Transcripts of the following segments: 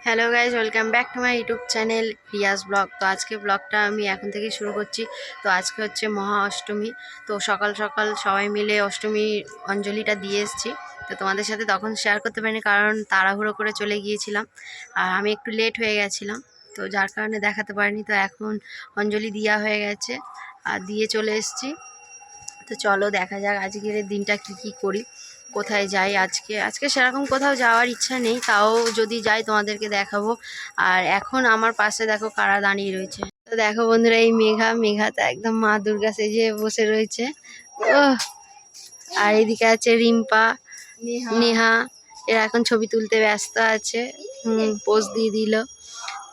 Hello guys, welcome back to my YouTube channel Riyaz vlog. তো আজকে ব্লগটা আমি এখন থেকে শুরু করছি। তো আজকে হচ্ছে মহা অষ্টমী। তো সকাল সকাল সবাই মিলে অষ্টমী অঞ্জলিটা দিয়ে এসেছি। তো তোমাদের সাথে তখন শেয়ার করতে পারিনি, কারণ তাড়াহুড়ো করে চলে গিয়েছিলাম আর আমি একটু লেট হয়ে গেছিলাম, তো যার কারণে দেখাতে পারিনি। তো এখন অঞ্জলি দেওয়া হয়ে গেছে আর দিয়ে চলে এসেছি। তো চলো দেখা যাক আজকের দিনটা কি করি, কোথায় যাই। আজকে সেরকম কোথাও যাওয়ার ইচ্ছা নেই, তাও যদি যাই তোমাদেরকে দেখাবো। আর এখন আমার পাশে দেখো কারা দাঁড়িয়ে রয়েছে। তো দেখো বন্ধুরা, এই মেঘা তো একদম মা দুর্গা সেজে বসে রয়েছে। ও, আর এদিকে আছে রিম্পা, নেহা। এরা এখন ছবি তুলতে ব্যস্ত আছে। পোজ দিয়ে দিল।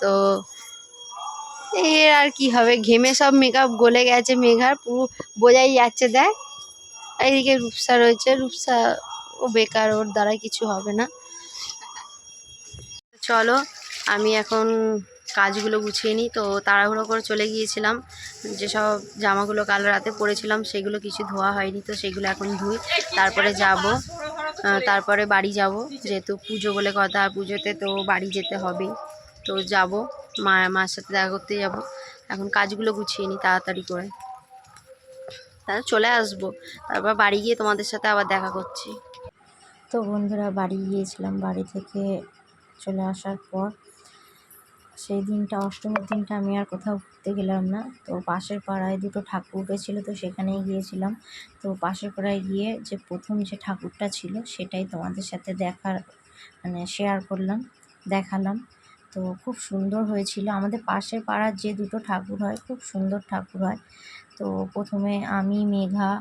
তো এর আর কি হবে, ঘেমে সব মেকআপ গলে গেছে মেঘার, পুরো বোঝাই যাচ্ছে। দেখ, এইদিকে রূপসা রয়েছে। রূপসা ও বেকার, ওর দ্বারা কিছু হবে না। চলো আমি এখন কাজগুলো গুছিয়ে নিই। তো তাড়াহুড়ো করে চলে গিয়েছিলাম, যেসব জামাগুলো কাল রাতে পরেছিলাম সেগুলো কিছু ধোয়া হয়নি, তো সেগুলো এখন ধুই। তারপরে যাব, তারপরে বাড়ি যাব, যেহেতু পুজো বলে কথা, পুজোতে তো বাড়ি যেতে হবেই। তো যাব, মার সাথে দেখা করতে যাব। এখন কাজগুলো গুছিয়ে নিই তাড়াতাড়ি করে, তাহলে চলে আসবো। তারপর বাড়ি গিয়ে তোমাদের সাথে আবার দেখা করছি। তো বন্ধুরা, বাড়ি গিয়েছিলাম। বাড়ি থেকে চলে আসার পর সেই দিনটা, অষ্টমীর দিনটা, আমি আর কোথাও ঘুরতে গেলাম না। তো পাশের পাড়ায় দুটো ঠাকুর উঠেছিল, তো সেখানেই গিয়েছিলাম। তো পাশের পাড়ায় গিয়ে যে প্রথম যে ঠাকুরটা ছিল সেটাই তোমাদের সাথে শেয়ার করলাম, দেখালাম। তো খুব সুন্দর হয়েছিল। আমাদের পাশের পাড়ার যে দুটো ঠাকুর হয়, খুব সুন্দর ঠাকুর হয়। তো প্রথমে আমি, মেঘা,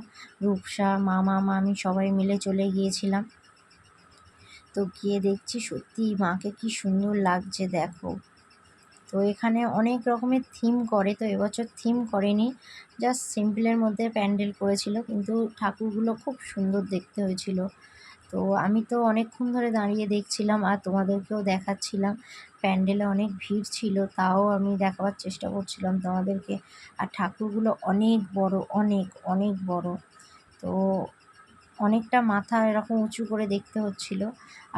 রূপসা, মামি সবাই মিলে চলে গিয়েছিলাম। তো গিয়ে দেখছি সত্যি মাকে কি সুন্দর লাগছে, দেখো। তো এখানে অনেক রকমের থিম করে, তো এবছর থিম করেনি, জাস্ট সিম্পলের মধ্যে প্যান্ডেল করেছিল, কিন্তু ঠাকুরগুলো খুব সুন্দর দেখতে হয়েছিল। তো আমি তো অনেকক্ষণ ধরে দাঁড়িয়ে দেখছিলাম আর তোমাদেরকেও দেখাচ্ছিলাম। প্যান্ডেলে অনেক ভিড় ছিল, তাও আমি দেখাবার চেষ্টা করছিলাম তোমাদেরকে। আর ঠাকুরগুলো অনেক বড়, অনেক অনেক বড়। তো অনেকটা মাথা এরকম উঁচু করে দেখতে হচ্ছিল।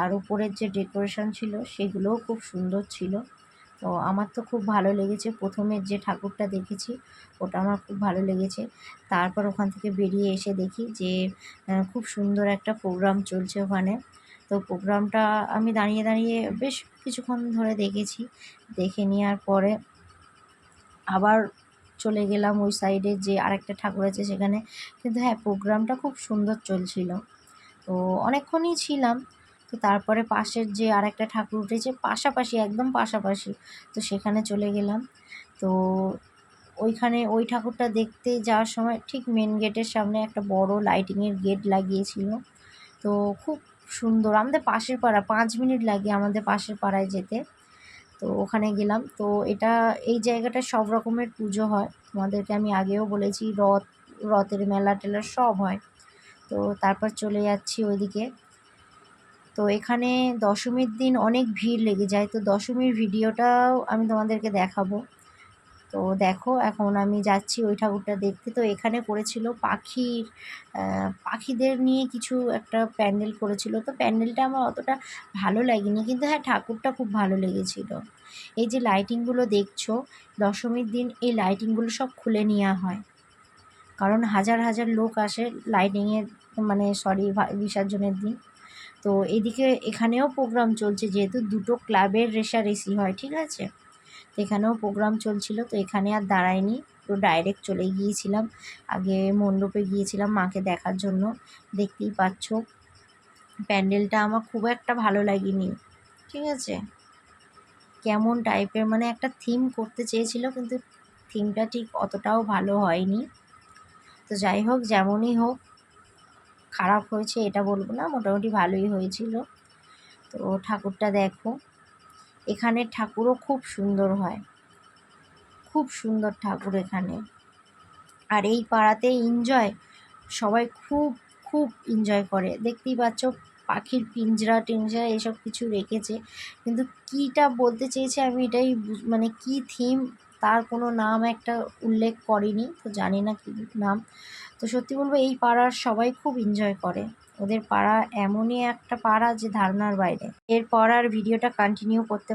আর উপরের যে ডেকোরেশন ছিল সেগুলোও খুব সুন্দর ছিল। তো আমার তো খুব ভালো লেগেছে। প্রথমের যে ঠাকুরটা দেখেছি ওটা আমার খুব ভালো লেগেছে। তারপর ওখান থেকে বেরিয়ে এসে দেখি যে খুব সুন্দর একটা প্রোগ্রাম চলছে ওখানে। তো প্রোগ্রামটা আমি দাঁড়িয়ে দাঁড়িয়ে বেশ কিছুক্ষণ ধরে দেখেছি। দেখে নেওয়ার পরে আবার চলে গেলাম ওই সাইডে যে আরেকটা ঠাকুর আছে সেখানে। কিন্তু হ্যাঁ, প্রোগ্রামটা খুব সুন্দর চলছিল। তো অনেকক্ষণই ছিলাম। তো তারপরে পাশের যে আরেকটা ঠাকুর উঠেছে, পাশাপাশি, একদম পাশাপাশি, তো সেখানে চলে গেলাম। তো ওইখানে ওই ঠাকুরটা দেখতে যাওয়ার সময় ঠিক মেন গেটের সামনে একটা বড় লাইটিংয়ের গেট লাগিয়েছিল। তো খুব সুন্দর। আমাদের পাশের পাড়া, 5 মিনিট লাগে আমাদের পাশের পাড়ায় যেতে। তো ওখানে গেলাম। তো এই জায়গাটা সব রকমের পুজো হয়, তোমাদেরকে আমি আগেও বলেছি। রথের মেলা টেলা সব হয়। তো তারপর চলে যাচ্ছি ওইদিকে। তো এখানে দশমীর দিন অনেক ভিড় লেগে যায়, তো দশমীর ভিডিওটাও আমি তোমাদেরকে দেখাবো। তো দেখো, এখন আমি যাচ্ছি ওই ঠাকুরটা দেখতে। তো এখানে করেছিল পাখিদের নিয়ে কিছু একটা প্যান্ডেল করেছিল। তো প্যান্ডেলটা আমার অতটা ভালো লাগেনি, কিন্তু হ্যাঁ, ঠাকুরটা খুব ভালো লেগেছিল। এই যে লাইটিংগুলো দেখছো, দশমীর দিন এই লাইটিংগুলো সব খুলে নেওয়া হয়, কারণ হাজার হাজার লোক আসে লাইটিংয়ের, বিসর্জনের দিন। তো এখানেও প্রোগ্রাম চলছে, যেহেতু দুটো ক্লাবের রেষারেষি হয়, ঠিক আছে। তো এখানেও প্রোগ্রাম চলছিল। তো এখানে আর দাঁড়াইনি, তো ডাইরেক্ট চলে গিয়েছিলাম। আগে মণ্ডপে গিয়েছিলাম মাকে দেখার জন্য। দেখতেই পাচ্ছ প্যান্ডেলটা আমার খুব একটা ভালো লাগেনি, ঠিক আছে। কেমন টাইপের, একটা থিম করতে চেয়েছিল, কিন্তু থিমটা ঠিক অতটাও ভালো হয়নি। তো যাই হোক, যেমনই হোক, খারাপ হয়েছে এটা বলবো না, মোটামুটি ভালোই হয়েছিল। তো ঠাকুরটা দেখো, এখানে ঠাকুরও খুব সুন্দর হয়, খুব সুন্দর ঠাকুর এখানে। আর এই পাড়াতে সবাই খুব খুব এনজয় করে। দেখতেই পাচ্ছ পাখির পিঞ্জরা টিঞ্জরা এসব কিছু রেখেছে, কিন্তু কীটা বলতে চেয়েছে আমি এটাই কী থিম তার কোনো নাম একটা উল্লেখ করেনি, তো জানি না কী নাম। তো সত্যি বলবো, এই পাড়ার সবাই খুব এনজয় করে। ওদের পাড়া এমনই একটা পাড়া যে ধারণার বাইরে। এরপর আর ভিডিওটা কন্টিনিউ করতে